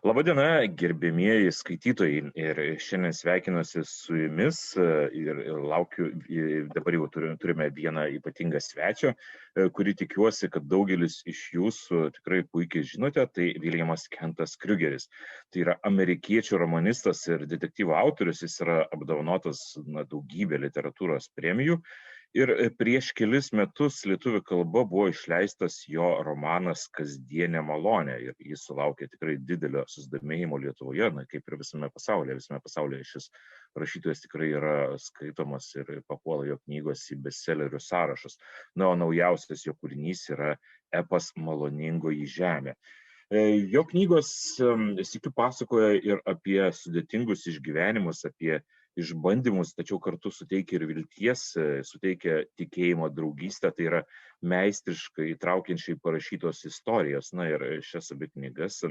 Labadiena, gerbėmieji skaitytojai. Ir šiandien sveikinuosi su jumis ir laukiu, dabar jau turime vieną ypatingą svečią, kurį tikiuosi, kad daugelis iš jūsų tikrai puikiai žinote, tai Williamas Kentas Kruegeris. Tai yra amerikiečių romanistas ir detektyvų autorius, jis yra apdovanotas daugybę literatūros premijų. Ir prieš kelis metus lietuvių kalba buvo išleistas jo romanas Kasdienė malonė ir jis sulaukė tikrai didelio susidomėjimo Lietuvoje, kaip ir visame pasaulyje. Visame pasaulyje šis rašytojas tikrai yra skaitomas ir papuola jo knygos į bestsellerių sąrašus. Na, o naujausias jo kūrinys yra epas Maloningoji žemė. Jo knygos sykiu pasakoja ir apie sudėtingus išgyvenimus, apie išbandymus, tačiau kartu suteikia ir vilties, suteikia tikėjimo draugystę, tai yra meistriškai įtraukiančiai parašytos istorijos. Na ir šias abi knygas,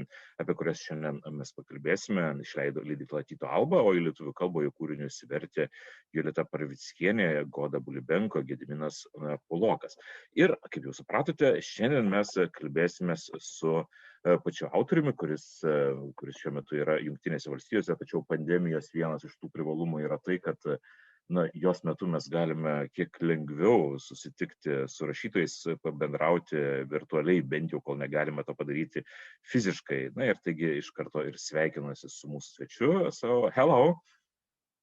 apie kurias šiandien mes pakalbėsime, išleido leidykla Tyto Alba, o į lietuvių kalbą jų kūrinius vertė Jolita Parvickienė, Goda Bulibenko, Gediminas Pulokas. Ir, kaip jau supratote, šiandien mes kalbėsime su pačiu autoriumi, kuris šiuo metu yra Jungtinėse valstijose, tačiau pandemijos vienas iš tų privalumų yra tai, kad jos metu mes galime kiek lengviau susitikti su rašytojais, pabendrauti virtualiai, bent jau kol negalime to padaryti fiziškai. Na ir taigi iš karto ir sveikinuosi su mūsų svečiu. So, hello.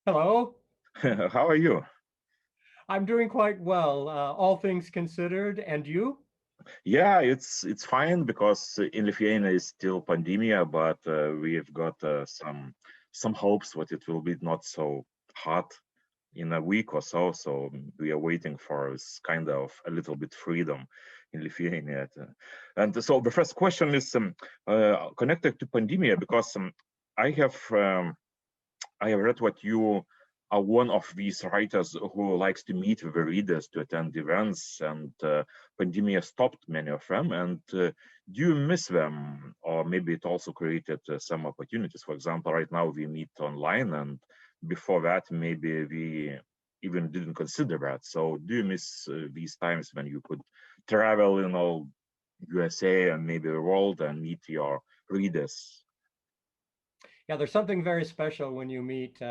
Hello. How are you? I'm doing quite well, all things considered, and you? Yeah, it's fine because in Lithuania is still pandemia, but we've got some hopes that it will be not so hot in a week or so. So we are waiting for this kind of a little bit freedom in Lithuania. And so the first question is connected to pandemia because I have read what you are one of these writers who likes to meet with the readers, to attend events, and pandemia stopped many of them. And do you miss them? Or maybe it also created some opportunities. For example, right now we meet online, and before that, maybe we even didn't consider that. So do you miss these times when you could travel in all USA and maybe the world and meet your readers? Yeah, there's something very special when you meet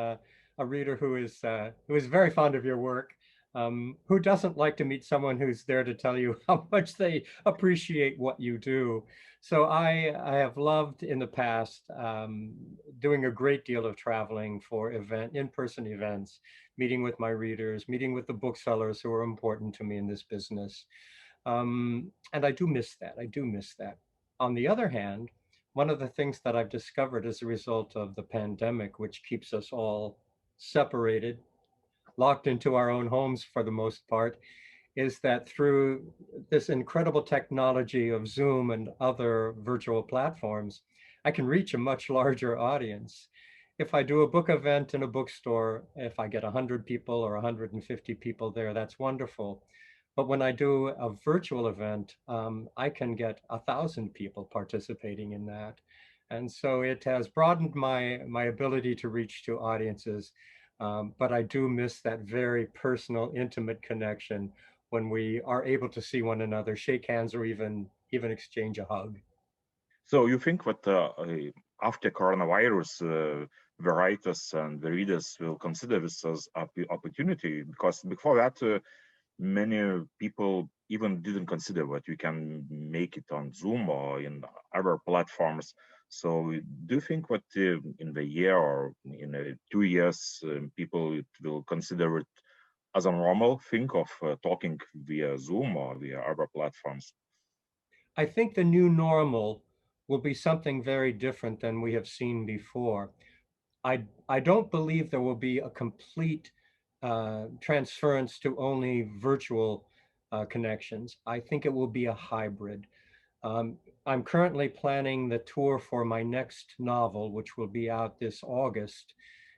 a reader who is very fond of your work. Who doesn't like to meet someone who's there to tell you how much they appreciate what you do? So I have loved in the past doing a great deal of traveling for in-person events, meeting with my readers, meeting with the booksellers who are important to me in this business. And I do miss that. I do miss that. On the other hand, one of the things that I've discovered as a result of the pandemic, which keeps us all separated, locked into our own homes for the most part, is that through this incredible technology of Zoom and other virtual platforms, I can reach a much larger audience. If I do a book event in a bookstore, if I get 100 people or 150 people there, that's wonderful. But when I do a virtual event, I can get 1,000 people participating in that. And so it has broadened my ability to reach to audiences, but I do miss that very personal, intimate connection when we are able to see one another, shake hands, or even exchange a hug. So you think that after coronavirus, the writers and the readers will consider this as an opportunity? Because before that, many people even didn't consider that you can make it on Zoom or in other platforms. So do you think that in the year or in 2 years, people will consider it as a normal thing of talking via Zoom or via other platforms? I think the new normal will be something very different than we have seen before. I don't believe there will be a complete transference to only virtual connections. I think it will be a hybrid. I'm currently planning the tour for my next novel, which will be out this August.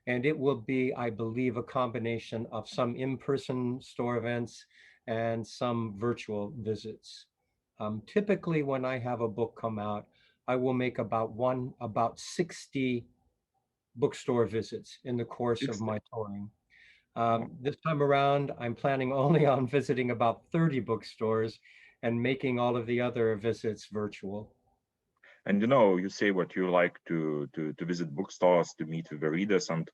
And it will be, I believe, a combination of some in-person store events and some virtual visits. Typically, when I have a book come out, I will make about 60 bookstore visits in the course of my touring. This time around, I'm planning only on visiting about 30 bookstores and making all of the other visits virtual. And you say what you like to visit bookstores, to meet with the readers, and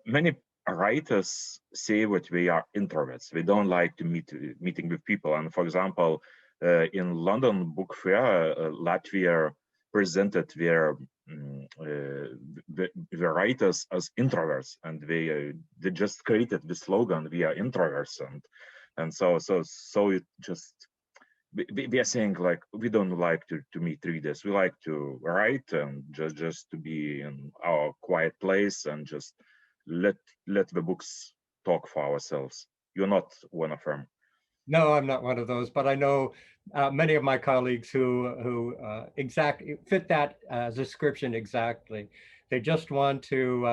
many writers say what they are introverts. They don't like to meeting with people. And for example, in London Book Fair, Latvia presented the writers as introverts, and they just created the slogan, "We are introverts," and so it just we are saying like we don't like to meet readers. We like to write and just to be in our quiet place and just let the books talk for ourselves. You're not one of them. No, I'm not one of those, but I know many of my colleagues who exactly fit that description exactly. They just want to,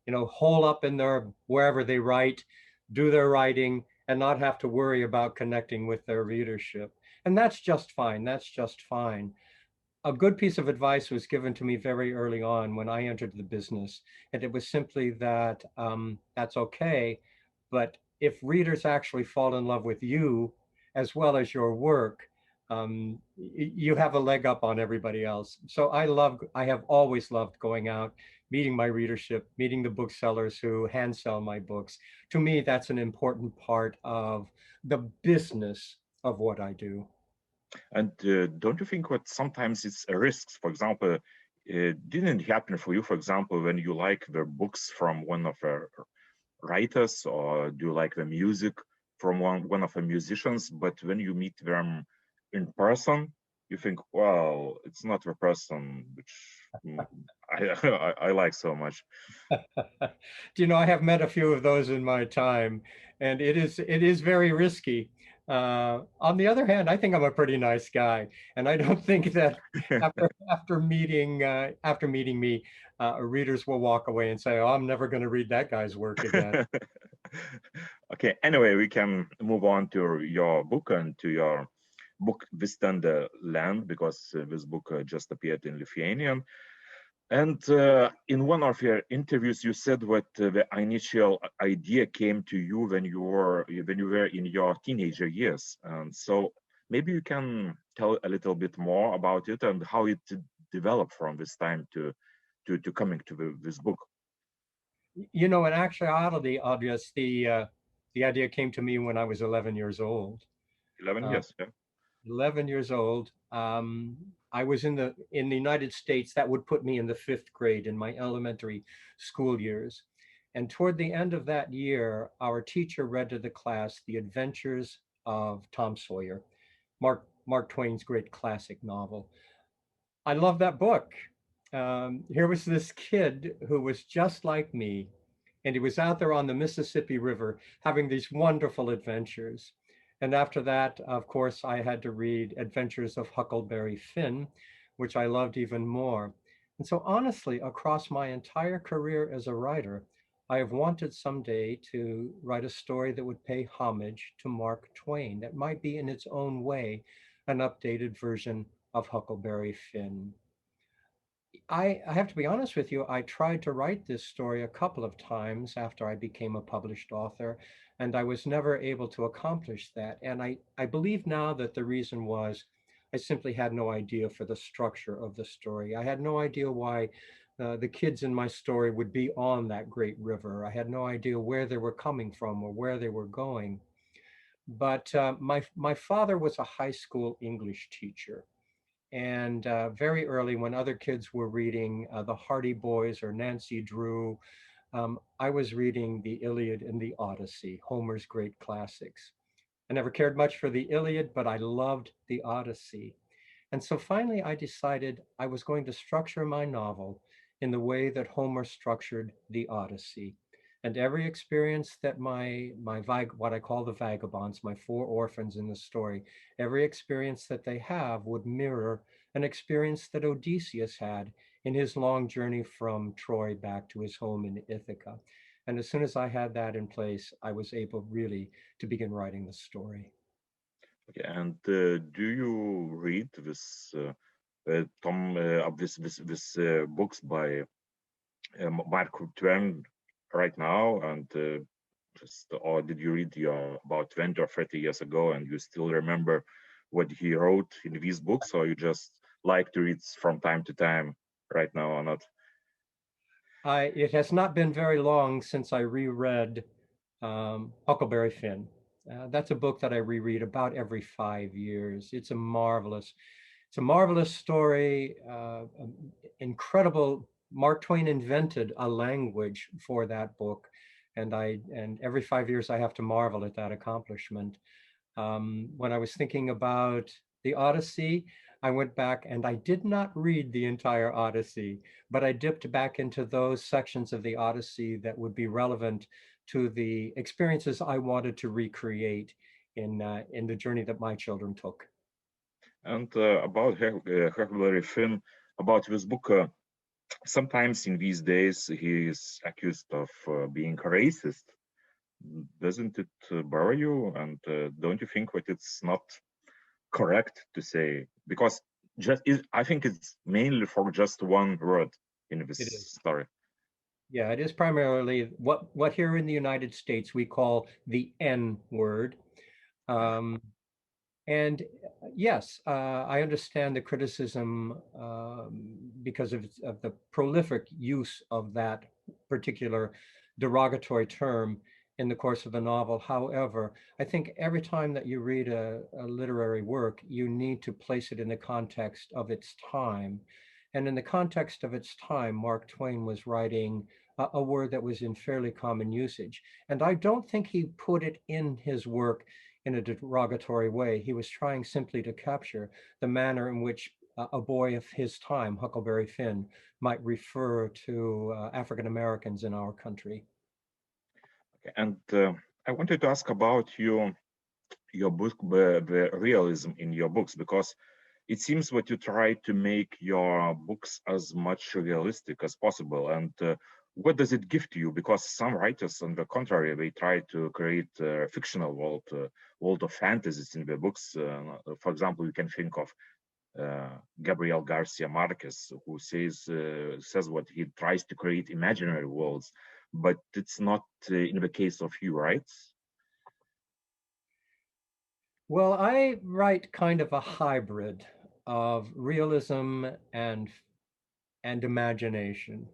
hole up in their wherever they write, do their writing, and not have to worry about connecting with their readership. And that's just fine. That's just fine. A good piece of advice was given to me very early on when I entered the business, and it was simply that that's okay, but if readers actually fall in love with you as well as your work, you have a leg up on everybody else. So I have always loved going out, meeting my readership, meeting the booksellers who hand sell my books. To me, that's an important part of the business of what I do. And don't you think what sometimes it's a risk? For example, didn't it happen for you, for example, when you like the books from one of the writers, or do you like the music from one of the musicians, but when you meet them in person, you think, well, it's not the person which I like so much. Do you know, I have met a few of those in my time, and it is very risky. On the other hand, I think I'm a pretty nice guy, and I don't think that after meeting me, readers will walk away and say, "Oh, I'm never going to read that guy's work again." Okay, anyway, we can move on to your book and to your book Visiting the Land, because this book just appeared in Lithuanian. And in one of your interviews, you said what the initial idea came to you when you were in your teenager years. And so maybe you can tell a little bit more about it and how it developed from this time to coming to this book. You know, in actuality, Audrius, the idea came to me when I was 11 years old. 11 Uh, years, yeah. 11 years old. I was in the United States. That would put me in the fifth grade in my elementary school years. And toward the end of that year, our teacher read to the class The Adventures of Tom Sawyer, Mark Twain's great classic novel. I love that book. Here was this kid who was just like me, and he was out there on the Mississippi River having these wonderful adventures. And after that, of course, I had to read Adventures of Huckleberry Finn, which I loved even more. And so, honestly, across my entire career as a writer, I have wanted someday to write a story that would pay homage to Mark Twain, that might be in its own way an updated version of Huckleberry Finn. I have to be honest with you, I tried to write this story a couple of times after I became a published author, and I was never able to accomplish that. And I believe now that the reason was I simply had no idea for the structure of the story. I had no idea why the kids in my story would be on that great river. I had no idea where they were coming from or where they were going. But my father was a high school English teacher. And very early, when other kids were reading the Hardy Boys or Nancy Drew, I was reading the Iliad and the Odyssey, Homer's great classics. I never cared much for the Iliad, but I loved the Odyssey. And so finally, I decided I was going to structure my novel in the way that Homer structured the Odyssey. And every experience that what I call the vagabonds, my four orphans in the story, every experience that they have would mirror an experience that Odysseus had in his long journey from Troy back to his home in Ithaca. And as soon as I had that in place, I was able really to begin writing the story. Okay, and do you read this books by Mark Twain right now, and or did you read your about 20 or 30 years ago and you still remember what he wrote in these books, or you just like to read from time to time right now or not? It has not been very long since I reread Huckleberry Finn. That's a book that I reread about every 5 years. It's a marvelous story, incredible. Mark Twain invented a language for that book, and every 5 years I have to marvel at that accomplishment. When I was thinking about the Odyssey, I went back and I did not read the entire Odyssey, but I dipped back into those sections of the Odyssey that would be relevant to the experiences I wanted to recreate in the journey that my children took. And about Huckleberry Finn, about this book, sometimes in these days he is accused of being racist. Doesn't it bother you? And don't you think that it's not correct to say? Because I think it's mainly for just one word in this story. Yeah, it is primarily what here in the United States we call the N word. And yes, I understand the criticism because of the prolific use of that particular derogatory term in the course of the novel. However, I think every time that you read a literary work, you need to place it in the context of its time. And in the context of its time, Mark Twain was writing a word that was in fairly common usage. And I don't think he put it in his work in a derogatory way. He was trying simply to capture the manner in which a boy of his time, Huckleberry Finn, might refer to African Americans in our country. Okay. And I wanted to ask about your book, the realism in your books, because it seems that you try to make your books as much realistic as possible. And what does it give to you? Because some writers, on the contrary, they try to create a fictional world of fantasies in their books. For example, you can think of Gabriel Garcia Marquez, who says what he tries to create imaginary worlds, but it's not in the case of you, right? Well, I write kind of a hybrid of realism and imagination.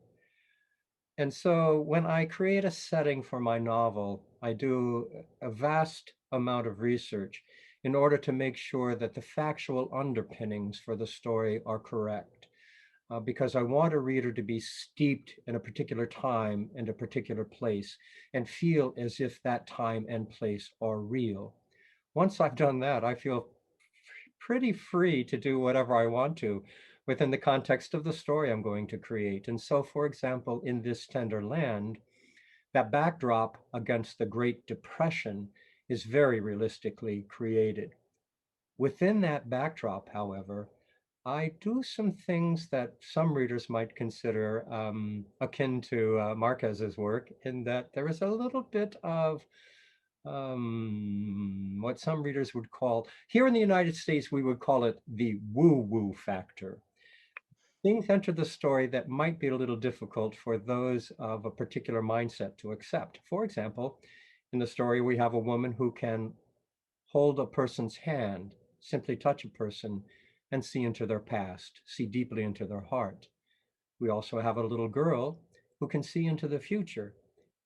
And so when I create a setting for my novel, I do a vast amount of research in order to make sure that the factual underpinnings for the story are correct. Because I want a reader to be steeped in a particular time and a particular place and feel as if that time and place are real. Once I've done that, I feel pretty free to do whatever I want to within the context of the story I'm going to create. And so, for example, in This Tender Land, that backdrop against the Great Depression is very realistically created. Within that backdrop, however, I do some things that some readers might consider akin to Marquez's work, in that there is a little bit of what some readers would call, here in the United States, we would call it the woo-woo factor. Things enter the story that might be a little difficult for those of a particular mindset to accept. For example, in the story, we have a woman who can hold a person's hand, simply touch a person, and see into their past, see deeply into their heart. We also have a little girl who can see into the future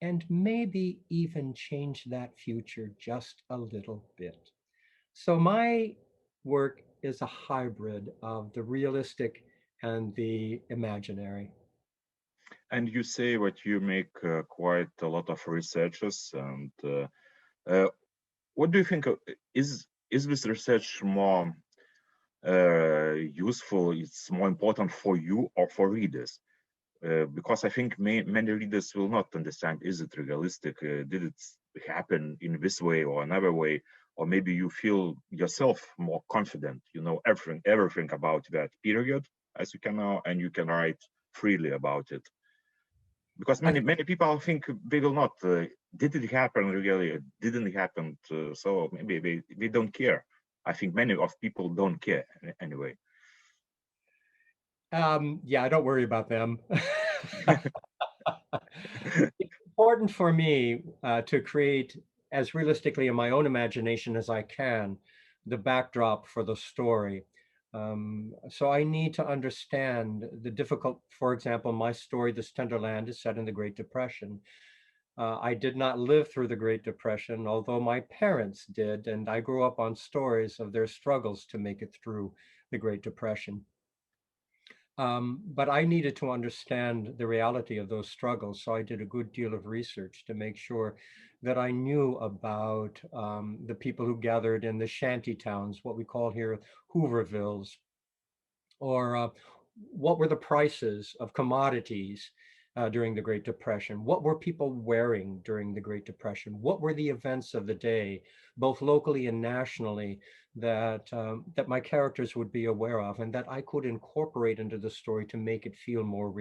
and maybe even change that future just a little bit. So my work is a hybrid of the realistic and the imaginary. And you say that you make quite a lot of researches. And what do you think? Is this research more useful? It's more important for you or for readers? Because I think many readers will not understand, is it realistic? Did it happen in this way or another way? Or maybe you feel yourself more confident, you know everything about that period as you can now, and you can write freely about it. Because many people think they will not, did it happen really? It didn't happen. So maybe they don't care. I think many of people don't care anyway. Yeah, don't worry about them. It's important for me to create as realistically in my own imagination as I can the backdrop for the story. So I need to understand the difficult, for example, my story, This Tender Land, is set in the Great Depression. I did not live through the Great Depression, although my parents did, and I grew up on stories of their struggles to make it through the Great Depression. But I needed to understand the reality of those struggles, so I did a good deal of research to make sure that I knew about the people who gathered in the shanty towns, what we call here Hoovervilles, or what were the prices of commodities during the Great Depression? What were people wearing during the Great Depression? What were the events of the day, both locally and nationally, that that my characters would be aware of, and that I could incorporate into the story to make it feel more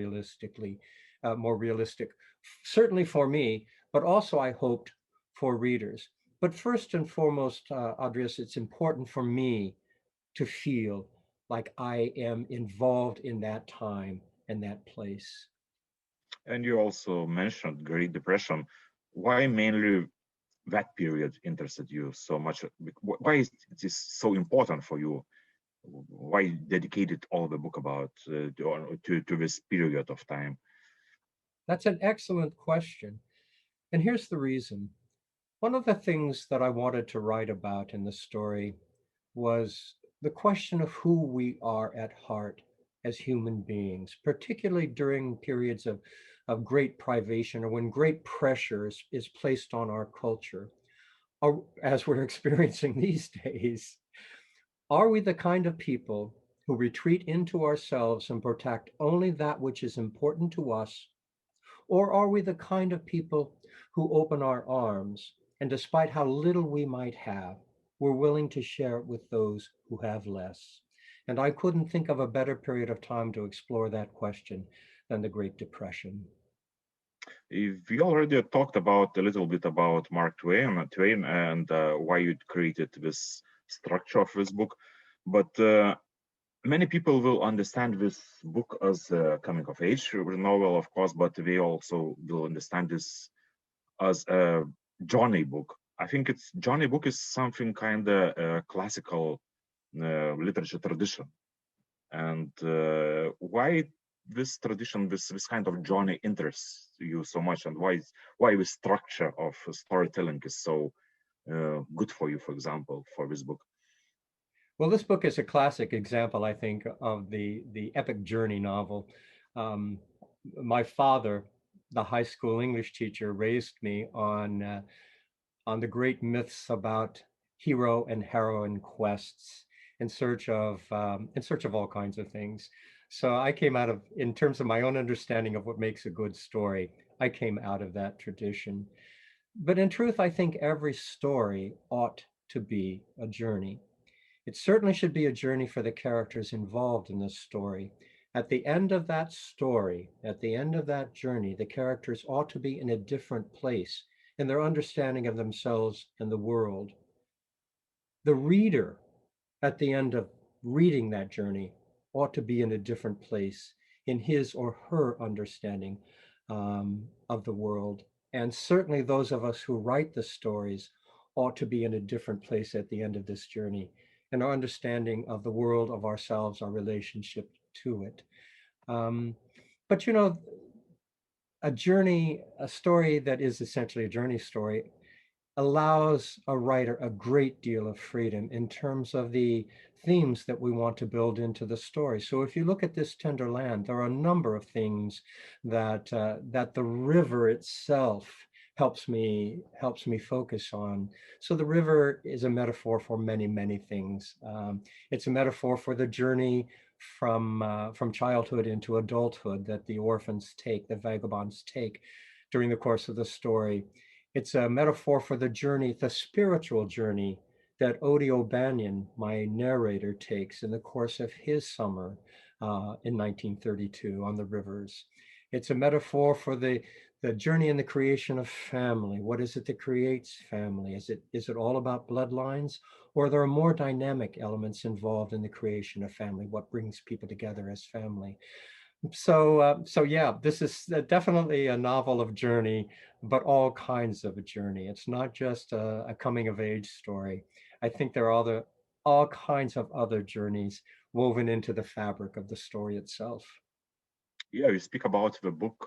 more realistic, certainly for me, but also I hoped for readers. But first and foremost, Audrius, it's important for me to feel like I am involved in that time and that place. And you also mentioned Great Depression. Why mainly that period interested you so much? Why is this so important for you? Why dedicated all the book about to this period of time? That's an excellent question. And here's the reason. One of the things that I wanted to write about in the story was the question of who we are at heart as human beings, particularly during periods of great privation or when great pressure is placed on our culture, or as we're experiencing these days. Are we the kind of people who retreat into ourselves and protect only that which is important to us? Or are we the kind of people who open our arms and, despite how little we might have, we're willing to share it with those who have less? And I couldn't think of a better period of time to explore that question than the Great Depression. We already talked about a little bit about Mark Twain and why you created this structure of this book, but many people will understand this book as a coming of age novel, of course, but they also will understand this as a journey book. I think it's journey book is something kind of classical literature tradition, and why this tradition, this kind of journey interests you so much, and why the structure of storytelling is so good for you, for example, for this book. Well, this book is a classic example, I think, of the epic journey novel. My father, the high school English teacher, raised me on the great myths about hero and heroine quests in search of all kinds of things. So I came out of, in terms of my own understanding of what makes a good story, I came out of that tradition. But in truth, I think every story ought to be a journey. It certainly should be a journey for the characters involved in this story. At the end of that story, at the end of that journey, the characters ought to be in a different place in their understanding of themselves and the world. The reader, at the end of reading that journey, ought to be in a different place in his or her understanding of the world. And certainly those of us who write the stories ought to be in a different place at the end of this journey and our understanding of the world, of ourselves, our relationship to it. But you know, a journey, a story that is essentially a journey story, allows a writer a great deal of freedom in terms of the themes that we want to build into the story. So if you look at This Tender Land, there are a number of things that that the river itself helps me focus on. So the river is a metaphor for many things. It's a metaphor for the journey from childhood into adulthood that the orphans take, the vagabonds take during the course of the story. It's a metaphor for the journey, the spiritual journey that Odio Banyan, my narrator, takes in the course of his summer in 1932 on the rivers. It's a metaphor for the journey in the creation of family. What is it that creates family? Is it all about bloodlines, or there are more dynamic elements involved in the creation of family? What brings people together as family? So yeah, this is definitely a novel of journey, but all kinds of a journey. It's not just a coming of age story. I think there are all kinds of other journeys woven into the fabric of the story itself. Yeah, you speak about the books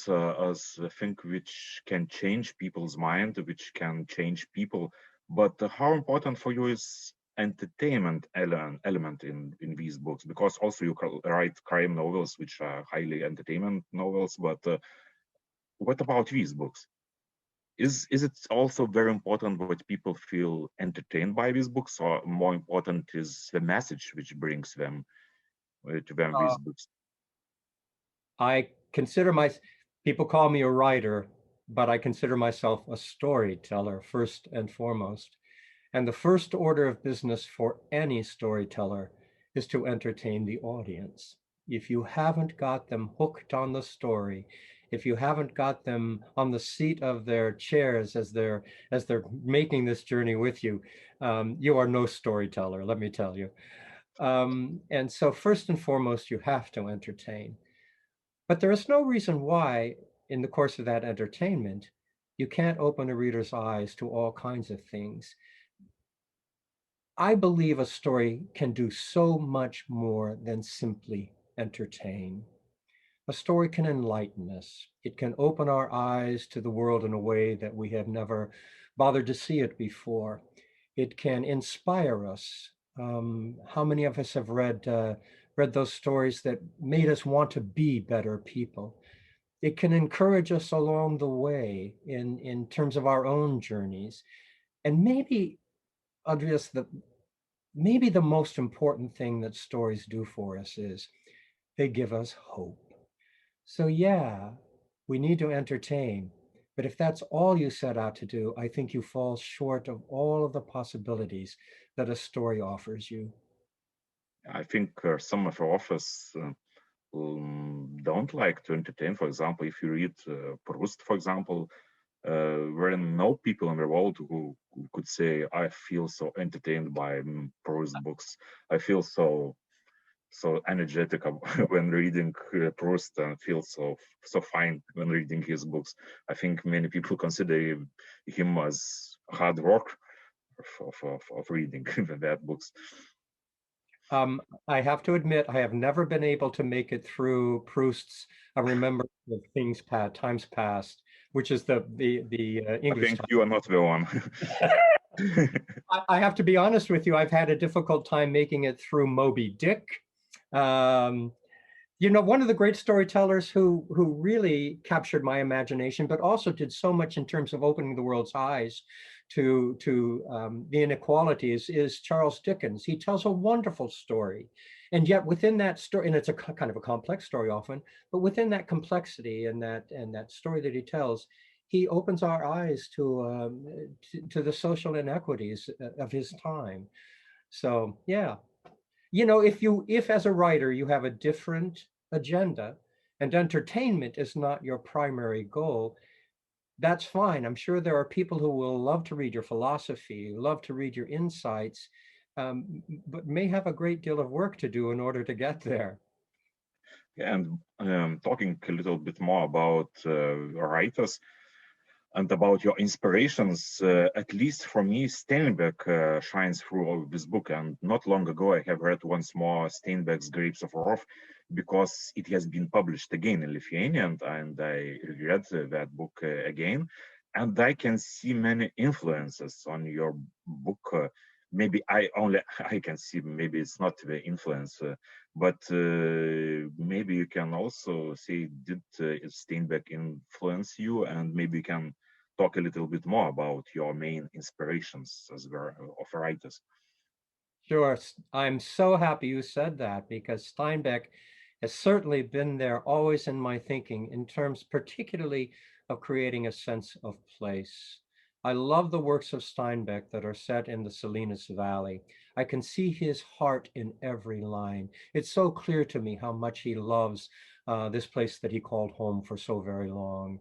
as a thing which can change people's mind, which can change people. But how important for you is entertainment element in these books? Because also you write crime novels, which are highly entertainment novels. But what about these books? Is it also very important what people feel entertained by these books, or more important is the message which brings them to them these books? I consider people call me a writer, but I consider myself a storyteller first and foremost. And the first order of business for any storyteller is to entertain the audience. If you haven't got them hooked on the story, if you haven't got them on the seat of their chairs as they're making this journey with you, you are no storyteller, let me tell you. And so first and foremost, you have to entertain. But there is no reason why, in the course of that entertainment, you can't open a reader's eyes to all kinds of things. I believe a story can do so much more than simply entertain. A story can enlighten us. It can open our eyes to the world in a way that we have never bothered to see it before. It can inspire us. How many of us have read those stories that made us want to be better people? It can encourage us along the way in terms of our own journeys. And maybe, Audrius, maybe the most important thing that stories do for us is they give us hope. So yeah, we need to entertain, but if that's all you set out to do, I think you fall short of all of the possibilities that a story offers you. I think some of our authors don't like to entertain. For example, if you read Proust, for example, there are no people in the world who could say, I feel so entertained by Proust books. I feel so energetic when reading Proust, and feel so fine when reading his books. I think many people consider him as hard work of reading that books. I have to admit, I have never been able to make it through Proust's "Remember the Things Times Past," which is the English. I think you are not the one. I have to be honest with you. I've had a difficult time making it through Moby Dick. You know, one of the great storytellers who really captured my imagination, but also did so much in terms of opening the world's eyes to the inequalities, is Charles Dickens. He tells a wonderful story, and yet within that story, and it's a kind of a complex story often, but within that complexity and that story that he tells, he opens our eyes to the social inequities of his time. So yeah, you know, if as a writer you have a different agenda and entertainment is not your primary goal, that's fine. I'm sure there are people who will love to read your philosophy, love to read your insights, but may have a great deal of work to do in order to get there. And talking a little bit more about writers and about your inspirations, at least for me, Steinbeck shines through all this book. And not long ago, I have read once more Steinbeck's Grapes of Wrath, because it has been published again in Lithuanian, and I read that book again. And I can see many influences on your book. Maybe I can see, maybe it's not the influence, but maybe you can also say, did Steinbeck influence you? And maybe you can talk a little bit more about your main inspirations as of writers. Sure. I'm so happy you said that, because Steinbeck has certainly been there always in my thinking, in terms particularly of creating a sense of place. I love the works of Steinbeck that are set in the Salinas Valley. I can see his heart in every line. It's so clear to me how much he loves this place that he called home for so very long.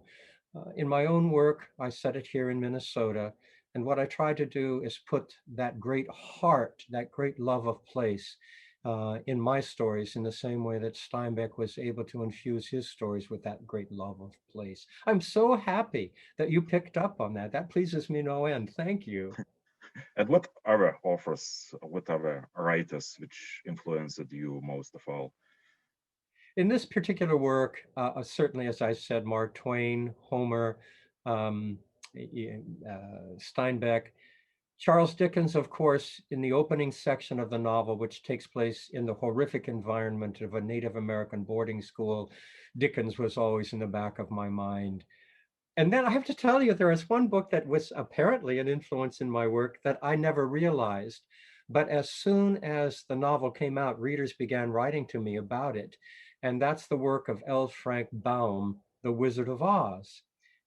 In my own work, I set it here in Minnesota. And what I try to do is put that great heart, that great love of place in my stories, in the same way that Steinbeck was able to infuse his stories with that great love of place. I'm so happy that you picked up on that. That pleases me no end. Thank you. And what other authors, what other writers which influenced you most of all? In this particular work, certainly, as I said, Mark Twain, Homer, um, Steinbeck, Charles Dickens, of course, in the opening section of the novel, which takes place in the horrific environment of a Native American boarding school, Dickens was always in the back of my mind. And then I have to tell you, there is one book that was apparently an influence in my work that I never realized. But as soon as the novel came out, readers began writing to me about it. And that's the work of L. Frank Baum, The Wizard of Oz.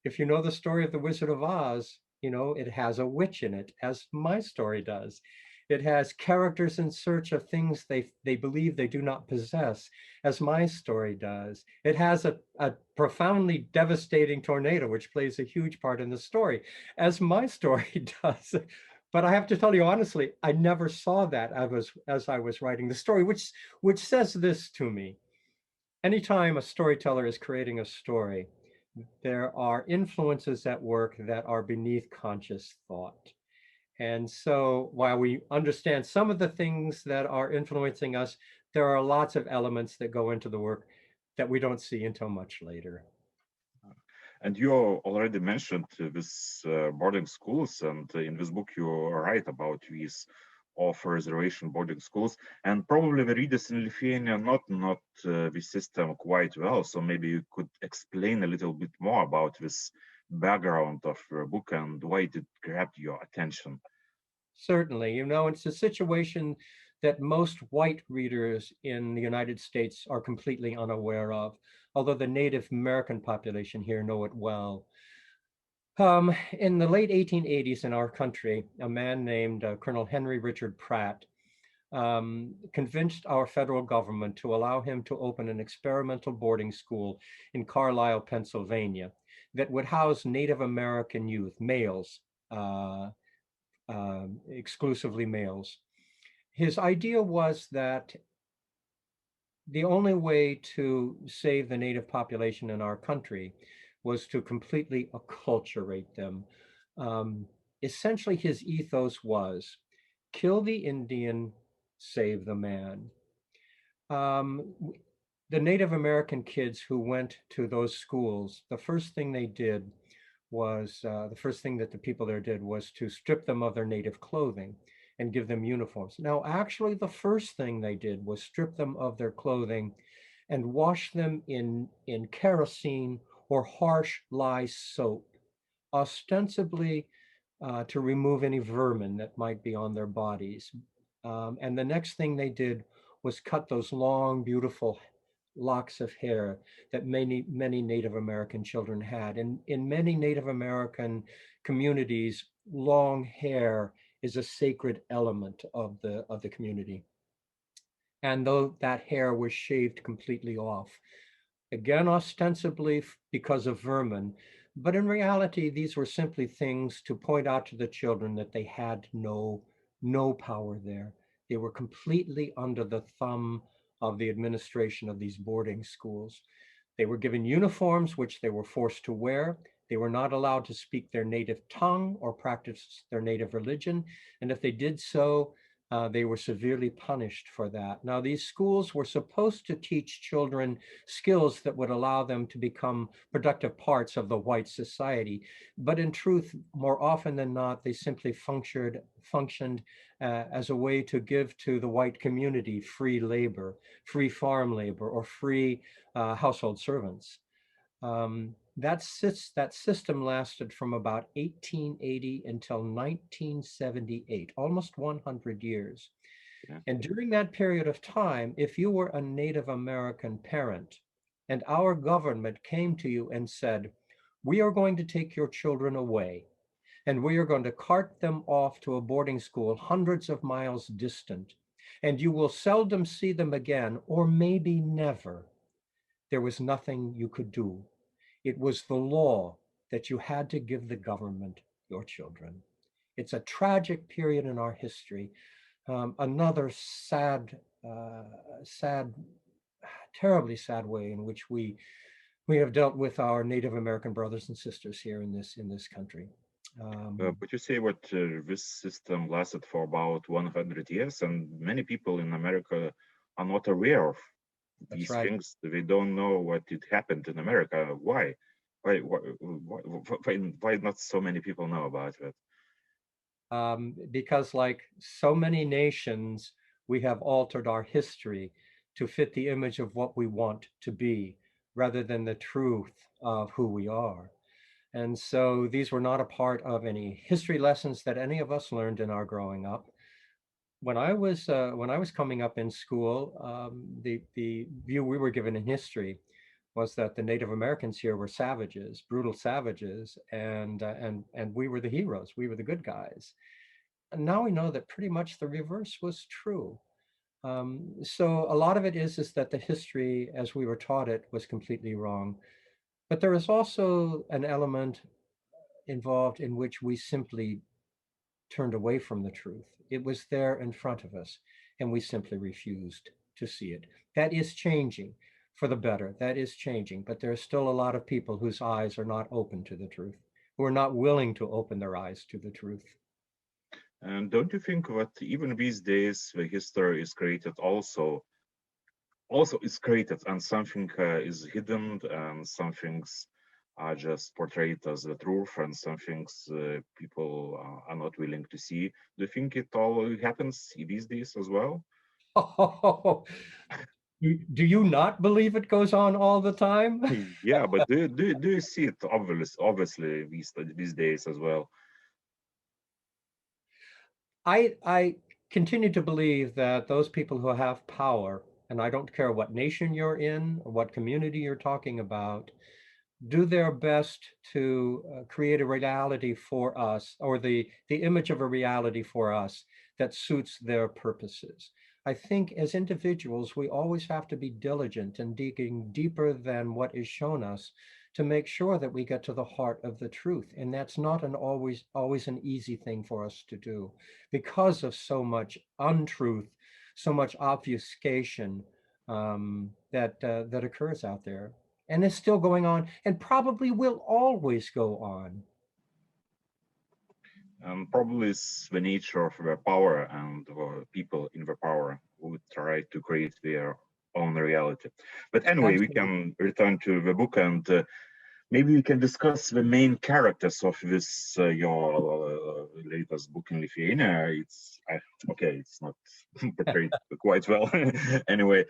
If you know the story of The Wizard of Oz, you know, it has a witch in it, as my story does. It has characters in search of things they believe they do not possess, as my story does. It has a profoundly devastating tornado, which plays a huge part in the story, as my story does. But I have to tell you honestly, I never saw that as I was writing the story, which says this to me. Anytime a storyteller is creating a story, there are influences at work that are beneath conscious thought. And so while we understand some of the things that are influencing us, there are lots of elements that go into the work that we don't see until much later. And you already mentioned this boarding schools, and in this book you write about these off-reservation boarding schools, and probably the readers in Lithuania not the system quite well. So maybe you could explain a little bit more about this background of your book and why it grabbed your attention. Certainly, you know, it's a situation that most white readers in the United States are completely unaware of, although the Native American population here know it well. In the late 1880s in our country, a man named Colonel Henry Richard Pratt convinced our federal government to allow him to open an experimental boarding school in Carlisle, Pennsylvania, that would house Native American youth, males, exclusively males. His idea was that the only way to save the Native population in our country was to completely acculturate them. Essentially, his ethos was kill the Indian, save the man. The Native American kids who went to those schools, the first thing they did was the first thing that the people there did was to strip them of their native clothing and give them uniforms. Now, actually, the first thing they did was strip them of their clothing and wash them in kerosene or harsh lye soap, ostensibly to remove any vermin that might be on their bodies. And the next thing they did was cut those long, beautiful locks of hair that many Native American children had. And in many Native American communities, long hair is a sacred element of the community. And though that hair was shaved completely off, again, ostensibly because of vermin, but in reality, these were simply things to point out to the children that they had no power there. They were completely under the thumb of the administration of these boarding schools. They were given uniforms, which they were forced to wear. They were not allowed to speak their native tongue or practice their native religion. And if they did so, they were severely punished for that. Now, these schools were supposed to teach children skills that would allow them to become productive parts of the white society. But in truth, more often than not, they simply functioned as a way to give to the white community free labor, free farm labor, or free household servants. That system lasted from about 1880 until 1978, almost 100 years. Yeah. And during that period of time, if you were a Native American parent and our government came to you and said, we are going to take your children away and we are going to cart them off to a boarding school hundreds of miles distant, and you will seldom see them again, or maybe never, there was nothing you could do. It was the law that you had to give the government your children. It's a tragic period in our history. Another sad, terribly sad way in which we have dealt with our Native American brothers and sisters here in this country. But you say what this system lasted for about 100 years, and many people in America are not aware of That's these right. things. They don't know what it happened in America. Why? Why not so many people know about it? Because like so many nations, we have altered our history to fit the image of what we want to be rather than the truth of who we are. And so these were not a part of any history lessons that any of us learned in our growing up. When I was coming up in school, the view we were given in history was that the Native Americans here were savages, brutal savages, and we were the heroes. We were the good guys. And now we know that pretty much the reverse was true. So a lot of it is that the history, as we were taught it, was completely wrong. But there is also an element involved in which we simply turned away from the truth. It was there in front of us, and we simply refused to see it. That is changing for the better. That is changing, but there are still a lot of people whose eyes are not open to the truth, who are not willing to open their eyes to the truth. And don't you think that even these days the history is created also is created and something is hidden and some things are just portrayed as the truth and some things people are not willing to see. Do you think it all happens these days as well? Oh, do you not believe it goes on all the time? Yeah, but do you see it obviously these days as well? I continue to believe that those people who have power, and I don't care what nation you're in or what community you're talking about, do their best to create a reality for us, or the image of a reality for us that suits their purposes. I think as individuals, we always have to be diligent and digging deeper than what is shown us to make sure that we get to the heart of the truth. And that's not an always an easy thing for us to do because of so much untruth, so much obfuscation that occurs out there and is still going on and probably will always go on. Probably it's the nature of the power and people in the power who try to create their own reality. But anyway, we Absolutely. can return to the book and maybe we can discuss the main characters of this your latest book in Lithuania. It's okay, it's not portrayed quite well. Anyway,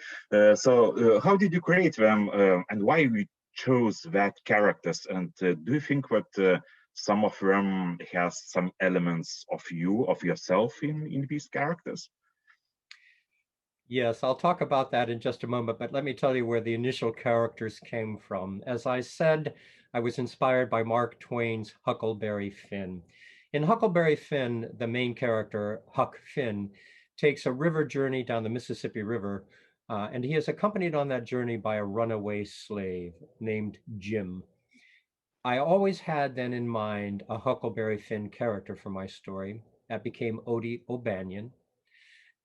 so how did you create them and why we chose that characters? And do you think that some of them has some elements of you, of yourself in these characters? Yes, I'll talk about that in just a moment, but let me tell you where the initial characters came from. As I said, I was inspired by Mark Twain's Huckleberry Finn. In Huckleberry Finn, the main character, Huck Finn, takes a river journey down the Mississippi River, and he is accompanied on that journey by a runaway slave named Jim. I always had then in mind a Huckleberry Finn character for my story. That became Odie O'Banion.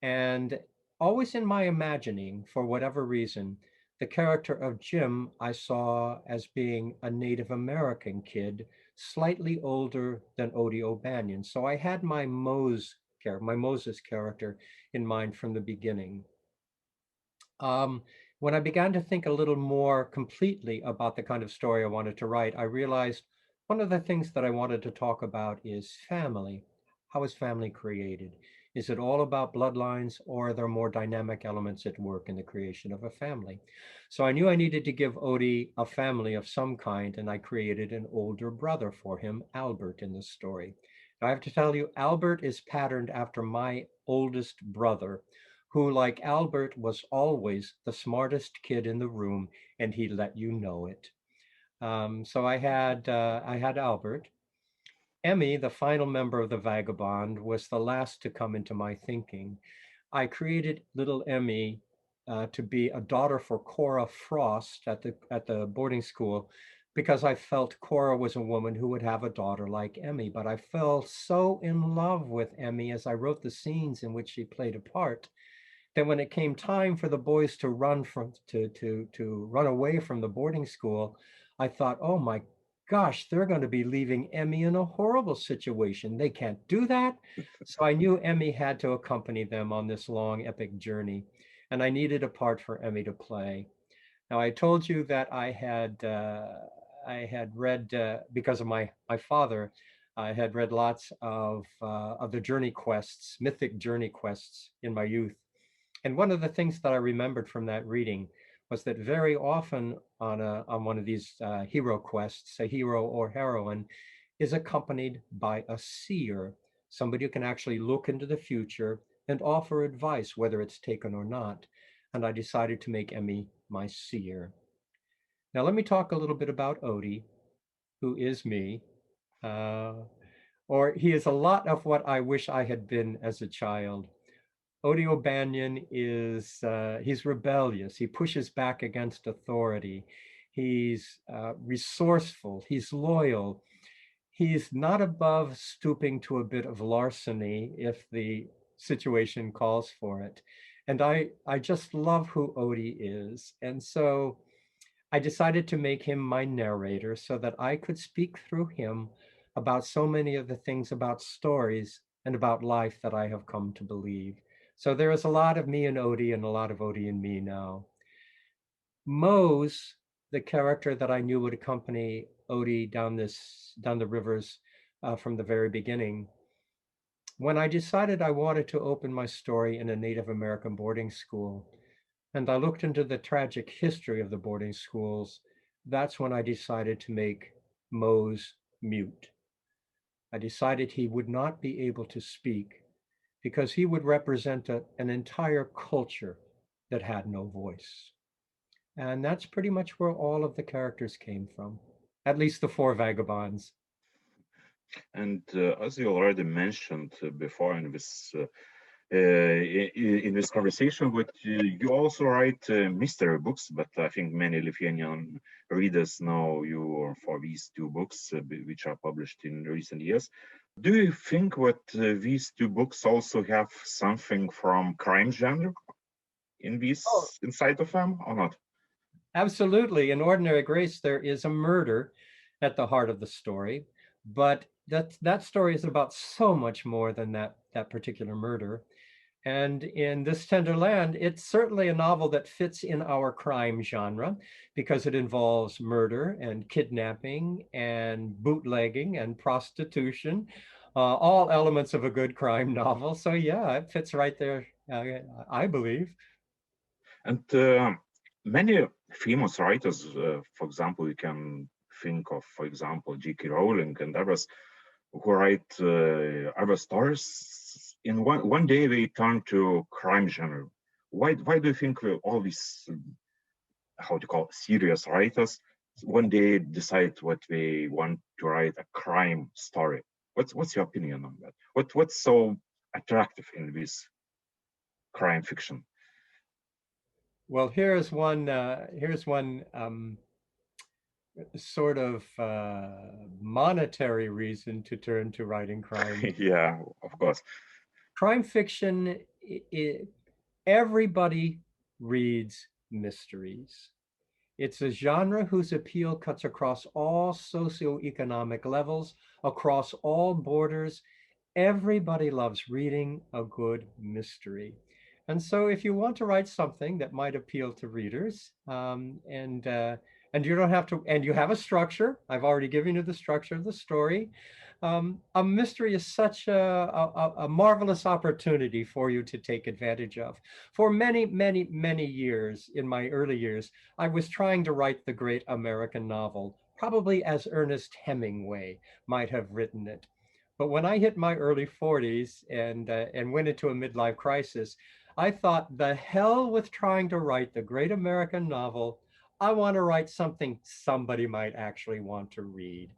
And always in my imagining, for whatever reason, the character of Jim I saw as being a Native American kid, slightly older than Odie O'Banion. So I had my Moses character in mind from the beginning. Um, when I began to think a little more completely about the kind of story I wanted to write, I realized one of the things that I wanted to talk about is family. How is family created? Is it all about bloodlines, or are there more dynamic elements at work in the creation of a family? So I knew I needed to give Odie a family of some kind, and I created an older brother for him, Albert, in this story. Now, I have to tell you, Albert is patterned after my oldest brother, who, like Albert, was always the smartest kid in the room, and he let you know it. So I had Albert. Emmy, the final member of the Vagabond, was the last to come into my thinking. I created little Emmy to be a daughter for Cora Frost at the boarding school because I felt Cora was a woman who would have a daughter like Emmy. But I fell so in love with Emmy as I wrote the scenes in which she played a part that when it came time for the boys to run away from the boarding school, I thought, oh my gosh, they're going to be leaving Emmy in a horrible situation. They can't do that. So I knew Emmy had to accompany them on this long, epic journey. And I needed a part for Emmy to play. Now, I told you that I had read, because of my father, I had read lots of the journey quests, mythic journey quests in my youth. And one of the things that I remembered from that reading was that very often on one of these hero quests, a hero or heroine is accompanied by a seer, somebody who can actually look into the future and offer advice, whether it's taken or not. And I decided to make Emmy my seer. Now, let me talk a little bit about Odie, who is me. Uh, or he is a lot of what I wish I had been as a child. Odie O'Banion is, he's rebellious. He pushes back against authority. He's resourceful. He's loyal. He's not above stooping to a bit of larceny if the situation calls for it. And I just love who Odie is. And so I decided to make him my narrator so that I could speak through him about so many of the things about stories and about life that I have come to believe. So there is a lot of me and Odie and a lot of Odie and me now. Mose, the character that I knew would accompany Odie down the rivers from the very beginning. When I decided I wanted to open my story in a Native American boarding school, and I looked into the tragic history of the boarding schools, that's when I decided to make Mose mute. I decided he would not be able to speak because he would represent an entire culture that had no voice. And that's pretty much where all of the characters came from, at least the four vagabonds. And as you already mentioned before in this conversation, but you also write mystery books. But I think many Lithuanian readers know you for these two books, which are published in recent years. Do you think that these two books also have something from crime genre inside of them, or not? Absolutely. In Ordinary Grace, there is a murder at the heart of the story, but that story is about so much more than that particular murder. And in This Tender Land, it's certainly a novel that fits in our crime genre because it involves murder and kidnapping and bootlegging and prostitution, all elements of a good crime novel. So yeah, it fits right there, I believe. And many famous writers, for example, you can think of, for example, J.K. Rowling and others who write other stories. In one day they turn to crime genre. Why do you think all these how to call serious writers one day decide what they want to write a crime story? What's your opinion on that? What's so attractive in this crime fiction? Well, here's one sort of monetary reason to turn to writing crime. Yeah, of course. Crime fiction, everybody reads mysteries. It's a genre whose appeal cuts across all socioeconomic levels, across all borders. Everybody loves reading a good mystery. And so if you want to write something that might appeal to readers, and you don't have to, and you have a structure, I've already given you the structure of the story. A mystery is such a marvelous opportunity for you to take advantage of. For many, many, many years, in my early years, I was trying to write the great American novel, probably as Ernest Hemingway might have written it. But when I hit my early 40s and went into a midlife crisis, I thought, the hell with trying to write the great American novel. I want to write something somebody might actually want to read.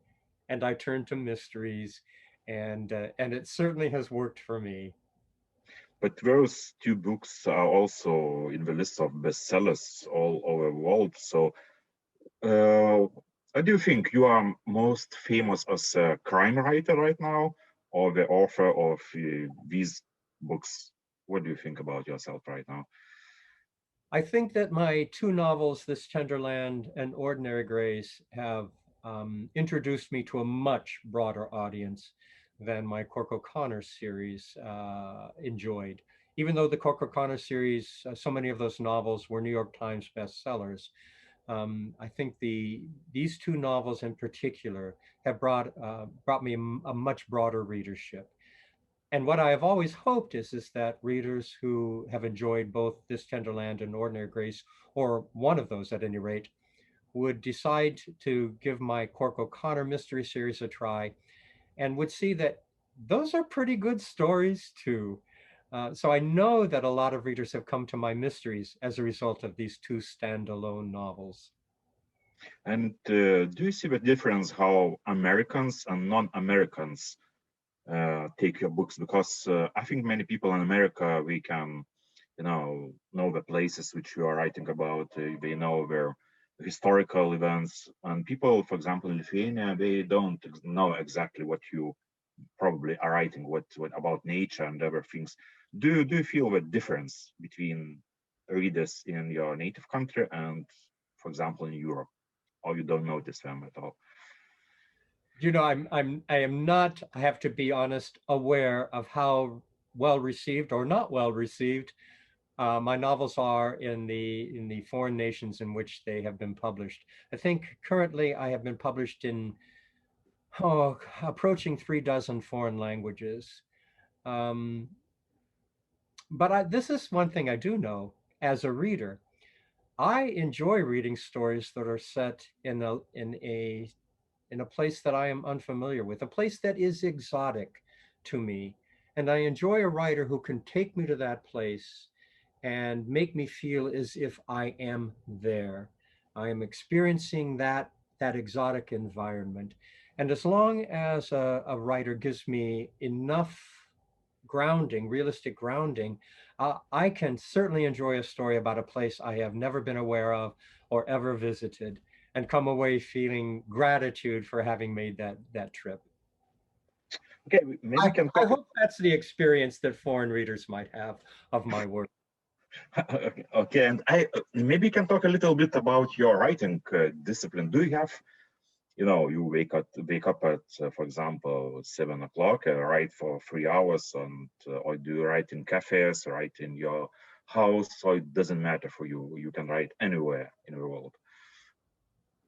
And I turned to mysteries, and it certainly has worked for me. But those two books are also in the list of bestsellers all over the world. So, I do think you are most famous as a crime writer right now, or the author of these books. What do you think about yourself right now? I think that my two novels, This Tender Land and Ordinary Grace, have introduced me to a much broader audience than my Cork O'Connor series enjoyed. Even though the Cork O'Connor series, so many of those novels were New York Times bestsellers, I think these two novels in particular have brought me a much broader readership. And what I have always hoped is that readers who have enjoyed both This Tender Land and Ordinary Grace, or one of those at any rate, would decide to give my Cork O'Connor mystery series a try and would see that those are pretty good stories too. So I know that a lot of readers have come to my mysteries as a result of these two standalone novels. And do you see the difference how Americans and non-Americans take your books? Because I think many people in America, we can, know the places which you are writing about. They know their historical events, and people, for example, in Lithuania, they don't know exactly what you probably are writing, what about nature and other things. Do you feel the difference between readers in your native country and, for example, in Europe, or you don't notice them at all? I am not, I have to be honest, aware of how well received or not well received my novels are in the foreign nations in which they have been published. I think currently I have been published in approaching 36 foreign languages. But this is one thing I do know as a reader. I enjoy reading stories that are set in a place that I am unfamiliar with, a place that is exotic to me. And I enjoy a writer who can take me to that place and make me feel as if I am there. I am experiencing that exotic environment. And as long as a writer gives me enough grounding, realistic grounding, I can certainly enjoy a story about a place I have never been aware of or ever visited, and come away feeling gratitude for having made that trip. Okay, maybe we can talk. I hope that's the experience that foreign readers might have of my work. Okay, and maybe you can talk a little bit about your writing discipline. Do you have, you wake up at, for example, 7 o'clock, write for 3 hours, and or do you write in cafes, write in your house, so it doesn't matter for you? You can write anywhere in the world.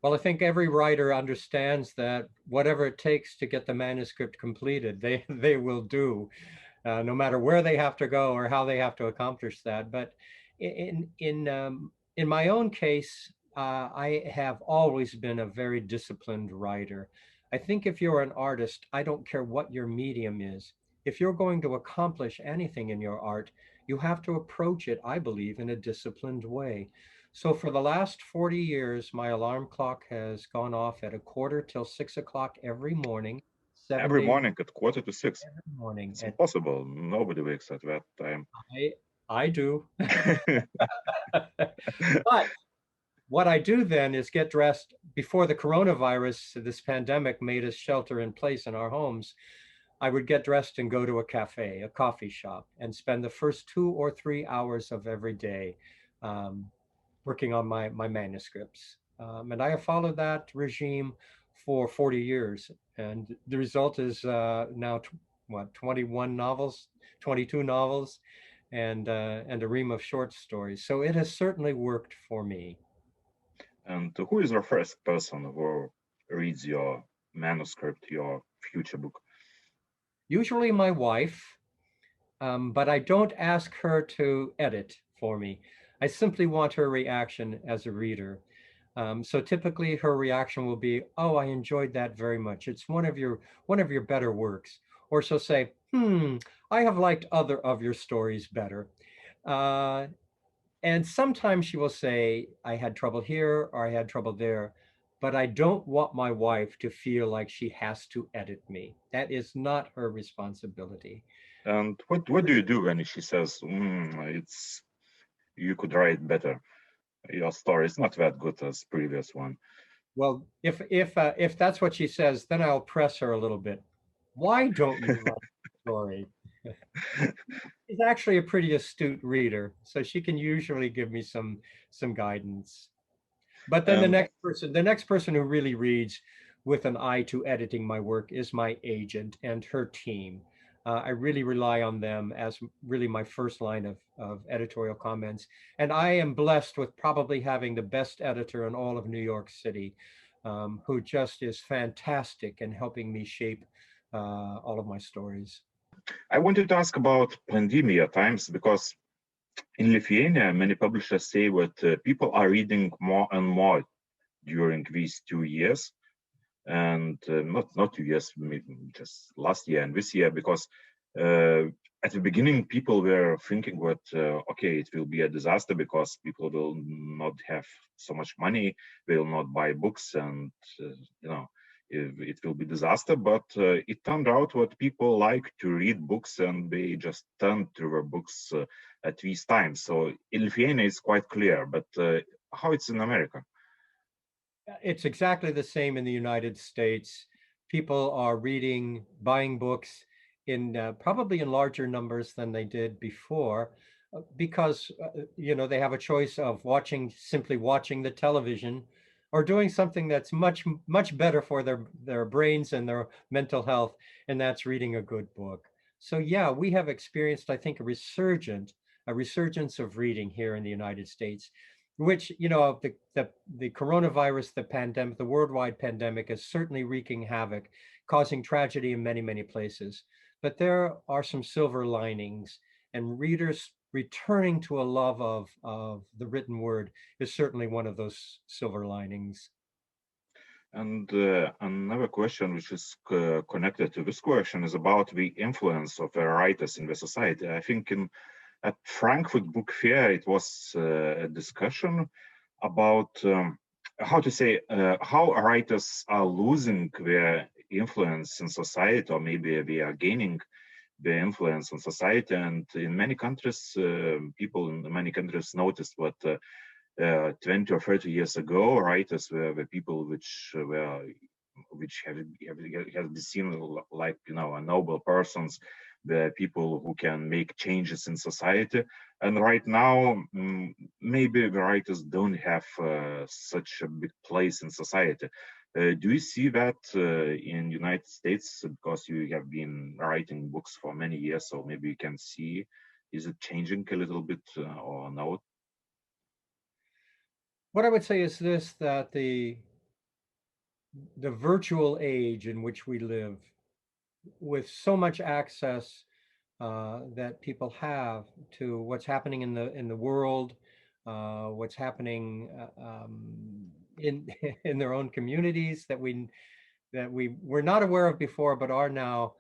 Well, I think every writer understands that whatever it takes to get the manuscript completed, they will do. No matter where they have to go or how they have to accomplish that. But in my own case, I have always been a very disciplined writer. I think if you're an artist, I don't care what your medium is. If you're going to accomplish anything in your art, you have to approach it, I believe, in a disciplined way. So for the last 40 years, my alarm clock has gone off at 5:45 every morning. Every morning at 5:45. Every morning. It's impossible. Nobody wakes at that time. I do. But what I do then is get dressed before the coronavirus, this pandemic made us shelter in place in our homes. I would get dressed and go to a cafe, a coffee shop, and spend the first 2 or 3 hours of every day working on my manuscripts. And I have followed that regime for 40 years. And the result is now, 21 novels, 22 novels, and a ream of short stories. So it has certainly worked for me. And who is the first person who reads your manuscript, your future book? Usually my wife, but I don't ask her to edit for me. I simply want her reaction as a reader. So typically her reaction will be, "Oh, I enjoyed that very much. It's one of your better works." Or she'll say, "I have liked other of your stories better." And sometimes she will say, "I had trouble here," or "I had trouble there." But I don't want my wife to feel like she has to edit me. That is not her responsibility. And what do you do when she says, you could write better? Your story is not that good as previous one. Well, if that's what she says, then I'll press her a little bit. Why don't you write the story? She's actually a pretty astute reader, so she can usually give me some guidance. But then the next person who really reads with an eye to editing my work is my agent and her team. I really rely on them as really my first line of editorial comments. And I am blessed with probably having the best editor in all of New York City, who just is fantastic in helping me shape all of my stories. I wanted to ask about pandemia times because in Lithuania, many publishers say that people are reading more and more during these 2 years, and not 2 years, maybe just last year and this year, because at the beginning people were thinking that okay, it will be a disaster because people will not have so much money, they will not buy books, and you know, it will be disaster. But it turned out that people like to read books and they just turn to their books at these times. So in Lithuania it's quite clear, but how it's in America? It's exactly the same in the United States. People are reading, buying books in probably in larger numbers than they did before, because you know, they have a choice of simply watching the television, or doing something that's much better for their brains and their mental health, and that's reading a good book. So yeah, we have experienced, I think, a resurgence of reading here in the United States, which, you know, the coronavirus, the pandemic, the worldwide pandemic is certainly wreaking havoc, causing tragedy in many places. But there are some silver linings, and readers returning to a love of the written word is certainly one of those silver linings. And another question which is connected to this question is about the influence of the writers in the society. I think at Frankfurt Book Fair, it was a discussion about how to say how writers are losing their influence in society, or maybe they are gaining their influence on society. And in many countries, people in many countries noticed what 20 or 30 years ago, writers were the people which have been seen like, you know, a noble persons, the people who can make changes in society. And right now, maybe the writers don't have such a big place in society. Do you see that in United States? Because you have been writing books for many years, so maybe you can see, is it changing a little bit or no? What I would say is this, that the virtual age in which we live, with so much access that people have to what's happening in the world, what's happening in in their own communities that we were not aware of before but are now.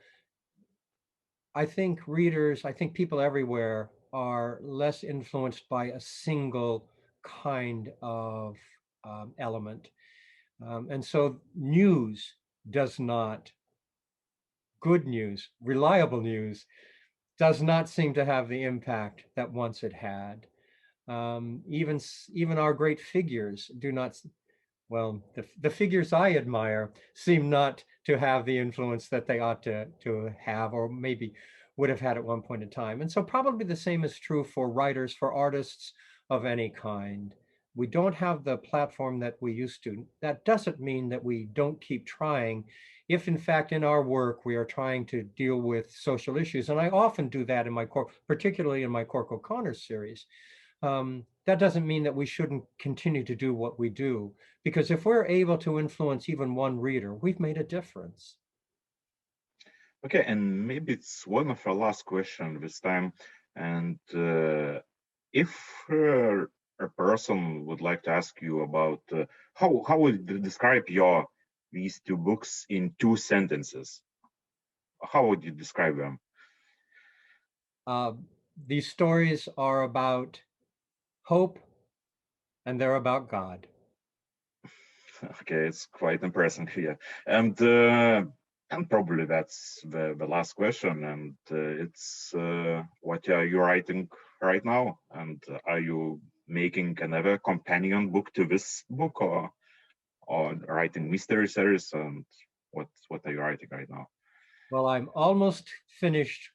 I think readers, I think people everywhere are less influenced by a single kind of element, and so news does not, good news, reliable news, does not seem to have the impact that once it had. Even our great figures do not. Well, the figures I admire seem not to have the influence that they ought to have, or maybe would have had at one point in time. And so probably the same is true for writers, for artists of any kind. We don't have the platform that we used to. That doesn't mean that we don't keep trying. If in fact in our work we are trying to deal with social issues, and I often do that in my particularly in my Cork O'Connor series, that doesn't mean that we shouldn't continue to do what we do, because if we're able to influence even one reader, we've made a difference. Okay, and maybe it's one of our last question this time. And if a person would like to ask you about how would you describe these two books in 2 sentences, how would you describe them? These stories are about hope, and they're about God. Okay, it's quite impressive here. And probably that's the last question. And it's what are you writing right now? And are you making another companion book to this book, or writing mystery series? And what are you writing right now? Well, I'm almost finished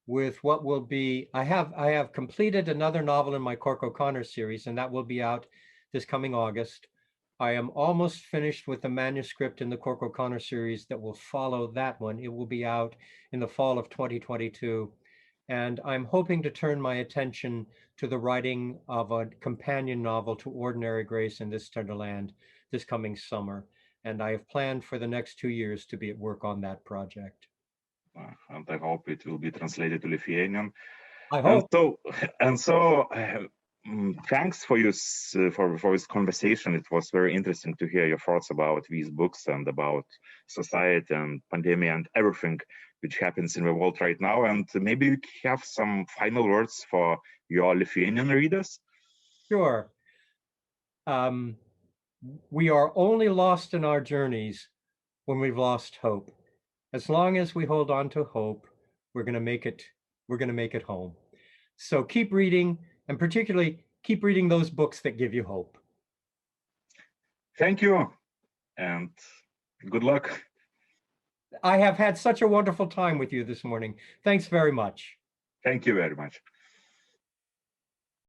with what will be, I have completed another novel in my Cork O'Connor series, and that will be out this coming August. I am almost finished with the manuscript in the Cork O'Connor series that will follow that one. It will be out in the fall of 2022. And I'm hoping to turn my attention to the writing of a companion novel to Ordinary Grace in This Tender Land this coming summer. And I have planned for the next 2 years to be at work on that project. And I hope it will be translated to Lithuanian. I hope. And so thanks for this conversation. It was very interesting to hear your thoughts about these books and about society and pandemic and everything which happens in the world right now. And maybe you have some final words for your Lithuanian readers. Sure. We are only lost in our journeys when we've lost hope. As long as we hold on to hope, we're going to make it. We're going to make it home. So keep reading, and particularly keep reading those books that give you hope. Thank you, and good luck. I have had such a wonderful time with you this morning. Thanks very much. Thank you very much.